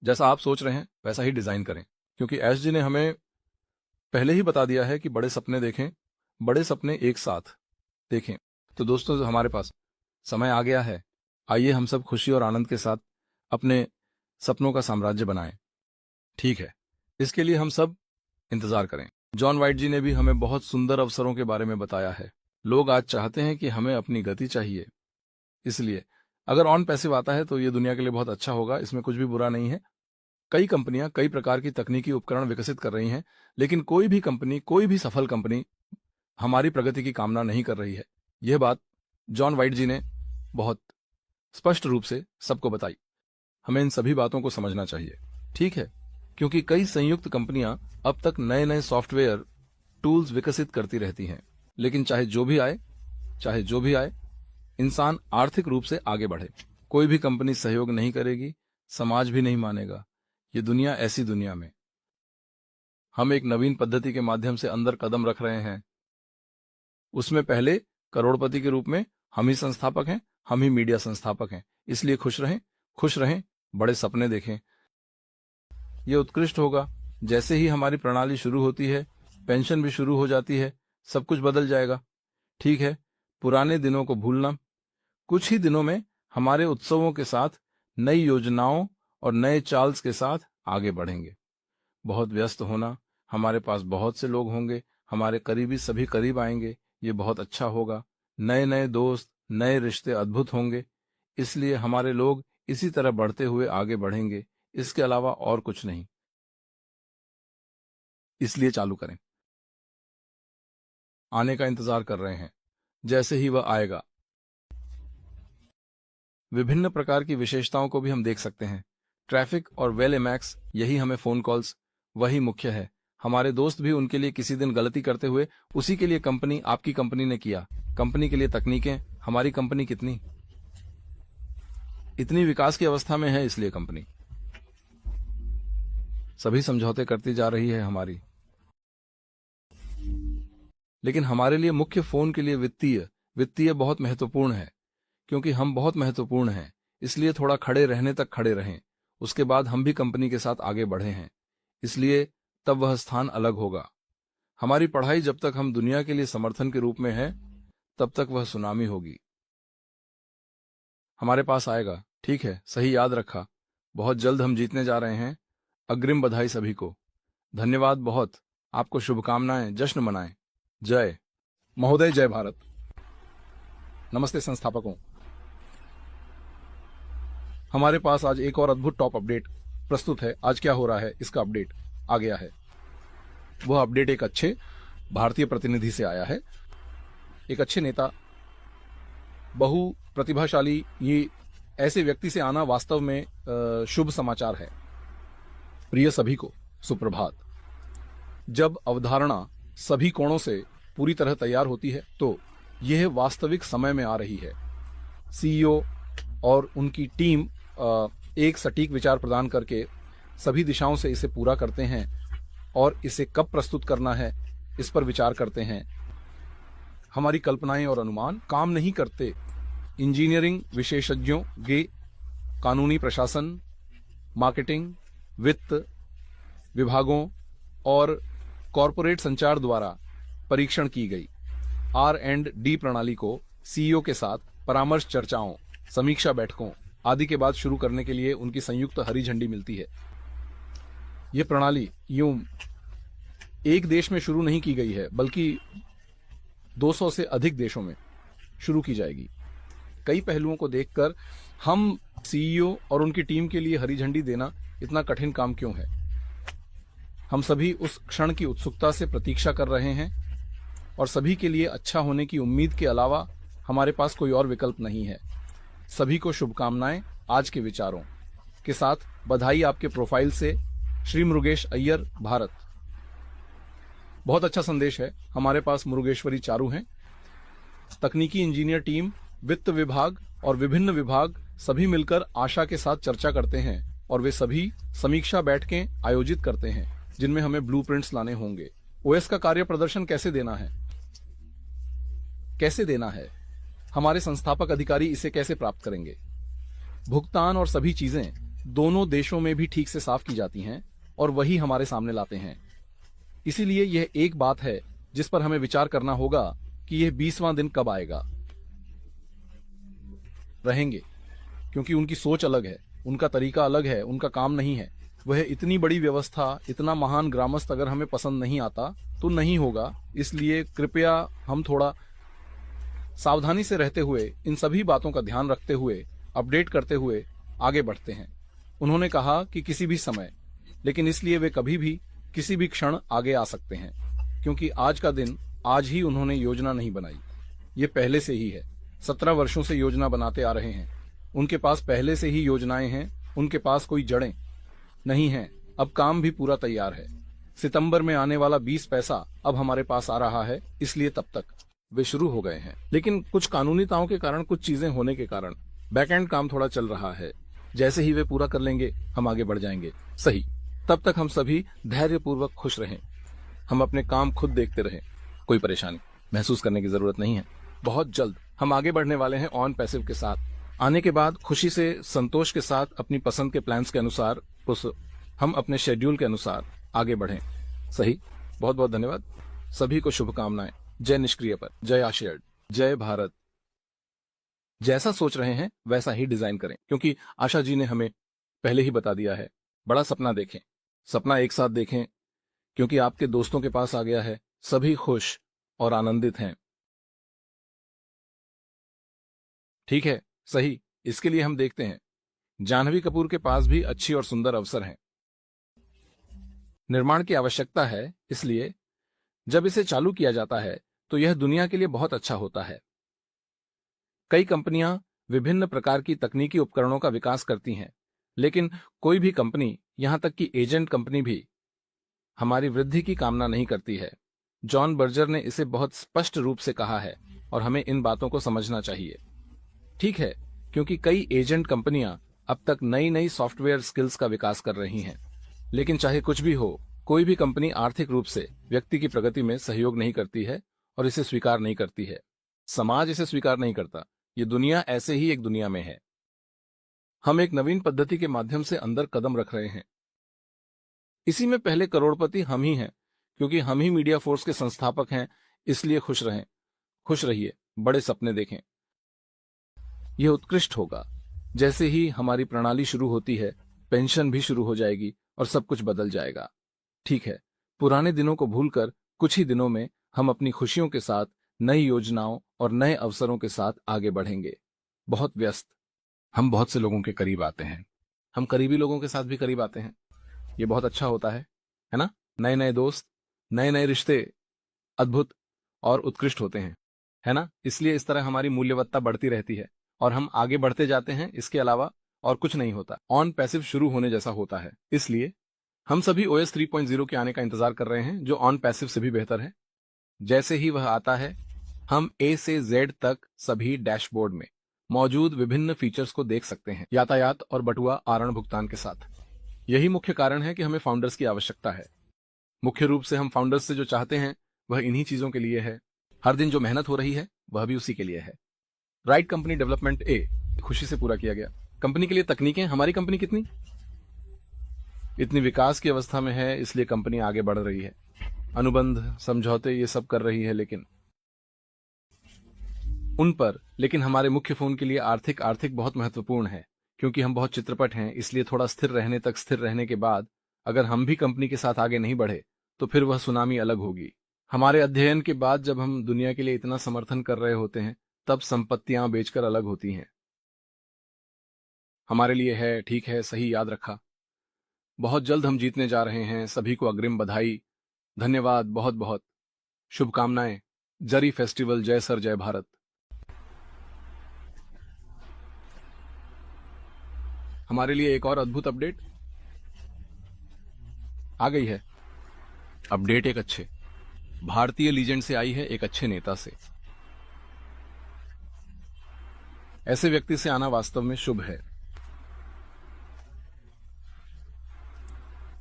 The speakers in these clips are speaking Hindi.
जैसा आप सोच रहे हैं वैसा ही डिजाइन करें, क्योंकि एस जी ने हमें पहले ही बता दिया है कि बड़े सपने देखें, बड़े सपने एक साथ देखें। तो दोस्तों, हमारे पास समय आ गया है। आइए हम सब खुशी और आनंद के साथ अपने सपनों का साम्राज्य बनाएं। ठीक है, इसके लिए हम सब इंतजार करें। जॉन वाइट जी ने भी हमें बहुत सुंदर अवसरों के बारे में बताया है। लोग आज चाहते हैं कि हमें अपनी गति चाहिए, इसलिए अगर ऑन पैसिव आता है तो ये दुनिया के लिए बहुत अच्छा होगा, इसमें कुछ भी बुरा नहीं है। कई कंपनियां कई प्रकार की तकनीकी उपकरण विकसित कर रही हैं, लेकिन कोई भी कंपनी, कोई भी सफल कंपनी हमारी प्रगति की कामना नहीं कर रही है। यह बात जॉन वाइट जी ने बहुत स्पष्ट रूप से सबको बताई। हमें इन सभी बातों को समझना चाहिए, ठीक है, क्योंकि कई संयुक्त कंपनियां अब तक नए नए सॉफ्टवेयर टूल्स विकसित करती रहती हैं। लेकिन चाहे जो भी आए, इंसान आर्थिक रूप से आगे बढ़े। कोई भी कंपनी सहयोग नहीं करेगी, समाज भी नहीं मानेगा। ये दुनिया ऐसी दुनिया में हम एक नवीन पद्धति के माध्यम से अंदर कदम रख रहे हैं। उसमें पहले करोड़पति के रूप में हम ही संस्थापक हैं, हम ही मीडिया संस्थापक हैं। इसलिए खुश रहें, बड़े सपने देखें। ये उत्कृष्ट होगा। जैसे ही हमारी प्रणाली शुरू होती है, पेंशन भी शुरू हो जाती है, सब कुछ बदल जाएगा। ठीक है, पुराने दिनों को भूलना। कुछ ही दिनों में हमारे उत्सवों के साथ, नई योजनाओं और नए चार्ल्स के साथ आगे बढ़ेंगे। बहुत व्यस्त होना, हमारे पास बहुत से लोग होंगे, हमारे करीबी सभी करीब आएंगे, ये बहुत अच्छा होगा। नए नए दोस्त, नए रिश्ते अद्भुत होंगे। इसलिए हमारे लोग इसी तरह बढ़ते हुए आगे बढ़ेंगे, इसके अलावा और कुछ नहीं। इसलिए चालू करें। आने का इंतजार कर रहे हैं, जैसे ही वह आएगा। विभिन्न प्रकार की विशेषताओं को भी हम देख सकते हैं। ट्रैफिक और वेल एमैक्स, यही हमें फोन कॉल्स, वही मुख्य है। हमारे दोस्त भी उनके लिए किसी दिन गलती करते हुए, उसी के लिए कंपनी, आपकी कंपनी ने किया। कंपनी के लिए तकनीकें, हमारी कंपनी कितनी इतनी विकास की अवस्था में है, इसलिए कंपनी सभी समझौते करती जा रही है हमारी। लेकिन हमारे लिए मुख्य फोन के लिए वित्तीय बहुत महत्वपूर्ण है, क्योंकि हम बहुत महत्वपूर्ण हैं। इसलिए थोड़ा खड़े रहने तक खड़े रहें। उसके बाद हम भी कंपनी के साथ आगे बढ़े हैं, इसलिए तब वह स्थान अलग होगा। हमारी पढ़ाई जब तक हम दुनिया के लिए समर्थन के रूप में है, तब तक वह सुनामी होगी। हमारे पास आएगा, ठीक है, सही याद रखा। बहुत जल्द हम जीतने जा रहे हैं। अग्रिम बधाई सभी को। धन्यवाद बहुत। आपको शुभकामनाएं, जश्न मनाएं। जय महोदय, जय भारत। नमस्ते संस्थापकों। हमारे पास आज एक और अद्भुत टॉप अपडेट प्रस्तुत है। आज क्या हो रहा है, इसका अपडेट आ गया है। वह अपडेट एक अच्छे भारतीय प्रतिनिधि से आया है। एक अच्छे नेता, बहु प्रतिभाशाली, ये ऐसे व्यक्ति से आना वास्तव में शुभ समाचार है। प्रिय सभी को सुप्रभात। जब अवधारणा सभी कोणों से पूरी तरह तैयार होती है, तो यह वास्तविक समय में आ रही है। सीईओ और उनकी टीम एक सटीक विचार प्रदान करके सभी दिशाओं से इसे पूरा करते हैं और इसे कब प्रस्तुत करना है, इस पर विचार करते हैं। हमारी कल्पनाएं और अनुमान काम नहीं करते। इंजीनियरिंग विशेषज्ञों के कानूनी प्रशासन, मार्केटिंग, वित्त विभागों और कॉरपोरेट संचार द्वारा परीक्षण की गई R&D प्रणाली को सीईओ के साथ परामर्श चर्चाओं, समीक्षा बैठकों आदि के बाद शुरू करने के लिए उनकी संयुक्त हरी झंडी मिलती है। यह प्रणाली यूं एक देश में शुरू नहीं की गई है, बल्कि 200 से अधिक देशों में शुरू की जाएगी। कई पहलुओं को देखकर हम सीईओ और उनकी टीम के लिए हरी झंडी देना इतना कठिन काम क्यों है? हम सभी उस क्षण की उत्सुकता से प्रतीक्षा कर रहे हैं और सभी के लिए अच्छा होने की उम्मीद के अलावा हमारे पास कोई और विकल्प नहीं है। सभी को शुभकामनाएं। आज के विचारों के साथ बधाई आपके प्रोफाइल से, श्री मुरुगेश अय्यर, भारत। बहुत अच्छा संदेश है। हमारे पास मुरुगेश्वरी चारू हैं। तकनीकी इंजीनियर टीम, वित्त विभाग और विभिन्न विभाग सभी मिलकर आशा के साथ चर्चा करते हैं और वे सभी समीक्षा बैठकें आयोजित करते हैं, जिनमें हमें ब्लूप्रिंट्स लाने होंगे। ओएस का कार्य प्रदर्शन कैसे देना है, हमारे संस्थापक अधिकारी इसे कैसे प्राप्त करेंगे, भुगतान और सभी चीजें दोनों देशों में भी ठीक से साफ की जाती हैं और वही हमारे सामने लाते हैं। इसीलिए यह एक बात है जिस पर हमें विचार करना होगा कि यह 20वां दिन कब आएगा। रहेंगे, क्योंकि उनकी सोच अलग है, उनका तरीका अलग है, उनका काम नहीं है। वह इतनी बड़ी व्यवस्था, इतना महान ग्रामस्थ अगर हमें पसंद नहीं आता तो नहीं होगा। इसलिए कृपया हम थोड़ा सावधानी से रहते हुए, इन सभी बातों का ध्यान रखते हुए, अपडेट करते हुए आगे बढ़ते हैं। उन्होंने कहा कि किसी भी समय, लेकिन इसलिए वे कभी भी किसी भी क्षण आगे आ सकते हैं, क्योंकि आज का दिन, आज ही उन्होंने योजना नहीं बनाई, ये पहले से ही है। 17 वर्षों से योजना बनाते आ रहे हैं। उनके पास पहले से ही योजनाएं हैं, उनके पास कोई जड़ें नहीं हैं। अब काम भी पूरा तैयार है। सितंबर में आने वाला 20 पैसा अब हमारे पास आ रहा है, इसलिए तब तक वे शुरू हो गए हैं। लेकिन कुछ कानूनीताओं के कारण, कुछ चीजें होने के कारण बैकएंड काम थोड़ा चल रहा है। जैसे ही वे पूरा कर लेंगे हम आगे बढ़ जाएंगे। सही, तब तक हम सभी धैर्यपूर्वक खुश रहें, हम अपने काम खुद देखते रहें। कोई परेशानी महसूस करने की जरूरत नहीं है। बहुत जल्द हम आगे बढ़ने वाले हैं ऑन पैसिव के साथ। आने के बाद खुशी से, संतोष के साथ, अपनी पसंद के प्लान्स के अनुसार हम अपने शेड्यूल के अनुसार आगे बढ़ें। सही, बहुत बहुत धन्यवाद। सभी को शुभकामनाएं। जय निष्क्रिय पर, जय आशयर्ड, जय भारत। जैसा सोच रहे हैं वैसा ही डिजाइन करें, क्योंकि आशा जी ने हमें पहले ही बता दिया है। बड़ा सपना देखें, सपना एक साथ देखें, क्योंकि आपके दोस्तों के पास आ गया है। सभी खुश और आनंदित हैं। ठीक है, सही। इसके लिए हम देखते हैं। जाह्नवी कपूर के पास भी अच्छी और सुंदर अवसर हैं। निर्माण की आवश्यकता है, इसलिए जब इसे चालू किया जाता है तो यह दुनिया के लिए बहुत अच्छा होता है। कई कंपनियां विभिन्न प्रकार की तकनीकी उपकरणों का विकास करती हैं, लेकिन कोई भी कंपनी, यहां तक कि एजेंट कंपनी भी, हमारी वृद्धि की कामना नहीं करती है। जॉन बर्जर ने इसे बहुत स्पष्ट रूप से कहा है और हमें इन बातों को समझना चाहिए। ठीक है, क्योंकि कई एजेंट कंपनियां अब तक नई नई सॉफ्टवेयर स्किल्स का विकास कर रही हैं, लेकिन चाहे कुछ भी हो, कोई भी कंपनी आर्थिक रूप से व्यक्ति की प्रगति में सहयोग नहीं करती है और इसे स्वीकार नहीं करती है। समाज इसे स्वीकार नहीं करता। ये दुनिया ऐसे ही एक दुनिया में है। हम एक नवीन पद्धति के माध्यम से अंदर कदम रख रहे हैं। इसी में पहले करोड़पति हम ही हैं, क्योंकि हम ही मीडिया फोर्स के संस्थापक हैं। इसलिए खुश रहें, खुश रहिए, बड़े सपने देखें। यह उत्कृष्ट होगा। जैसे ही हमारी प्रणाली शुरू होती है, पेंशन भी शुरू हो जाएगी और सब कुछ बदल जाएगा। ठीक है, पुराने दिनों को भूलकर कुछ ही दिनों में हम अपनी खुशियों के साथ, नई योजनाओं और नए अवसरों के साथ आगे बढ़ेंगे। बहुत व्यस्त, हम बहुत से लोगों के करीब आते हैं। हम करीबी लोगों के साथ भी करीब आते हैं। ये बहुत अच्छा होता है ना? नए नए दोस्त, नए नए रिश्ते अद्भुत और उत्कृष्ट होते हैं, है ना? इसलिए इस तरह हमारी मूल्यवत्ता बढ़ती रहती है और हम आगे बढ़ते जाते हैं। इसके अलावा और कुछ नहीं होता। ऑन पैसिव शुरू होने जैसा होता है। इसलिए हम सभी OS 3.0 के आने का इंतजार कर रहे हैं, जो ऑन पैसिव से भी बेहतर है। जैसे ही वह आता है, हम A से Z तक सभी डैशबोर्ड में मौजूद विभिन्न फीचर्स को देख सकते हैं, यातायात और बटुआ आरण भुगतान के साथ। यही मुख्य कारण है कि हमें फाउंडर्स की आवश्यकता है। मुख्य रूप से हम फाउंडर्स से जो चाहते हैं वह इन्हीं चीजों के लिए है। हर दिन जो मेहनत हो रही है वह भी उसी के लिए है। राइट कंपनी डेवलपमेंट A खुशी से पूरा किया गया। कंपनी के लिए तकनीकें, हमारी कंपनी कितनी इतनी विकास की अवस्था में है, इसलिए कंपनी आगे बढ़ रही है। अनुबंध, समझौते, ये सब कर रही है, लेकिन हमारे मुख्य फोन के लिए आर्थिक बहुत महत्वपूर्ण है, क्योंकि हम बहुत चित्रपट हैं। इसलिए थोड़ा स्थिर रहने तक, स्थिर रहने के बाद अगर हम भी कंपनी के साथ आगे नहीं बढ़े तो फिर वह सुनामी अलग होगी। हमारे अध्ययन के बाद जब हम दुनिया के लिए इतना समर्थन कर रहे होते हैं, तब संपत्तियां बेचकर अलग होती हैं। हमारे लिए है, ठीक है, सही, याद रखा। बहुत जल्द हम जीतने जा रहे हैं। सभी को अग्रिम बधाई, धन्यवाद, बहुत बहुत शुभकामनाएं। जरी फेस्टिवल, जय सर, जय भारत। हमारे लिए एक और अद्भुत अपडेट आ गई है। अपडेट एक अच्छे भारतीय लीजेंड से आई है, एक अच्छे नेता से। ऐसे व्यक्ति से आना वास्तव में शुभ है।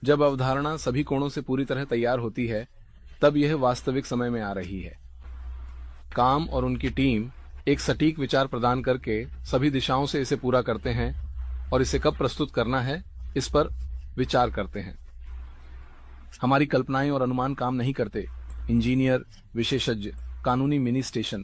जब अवधारणा सभी कोणों से पूरी तरह तैयार होती है, तब यह वास्तविक समय में आ रही है। काम और उनकी टीम एक सटीक विचार प्रदान करके सभी दिशाओं से इसे पूरा करते हैं और इसे कब प्रस्तुत करना है इस पर विचार करते हैं। हमारी कल्पनाएं और अनुमान काम नहीं करते। इंजीनियर, विशेषज्ञ, कानूनी मिनी स्टेशन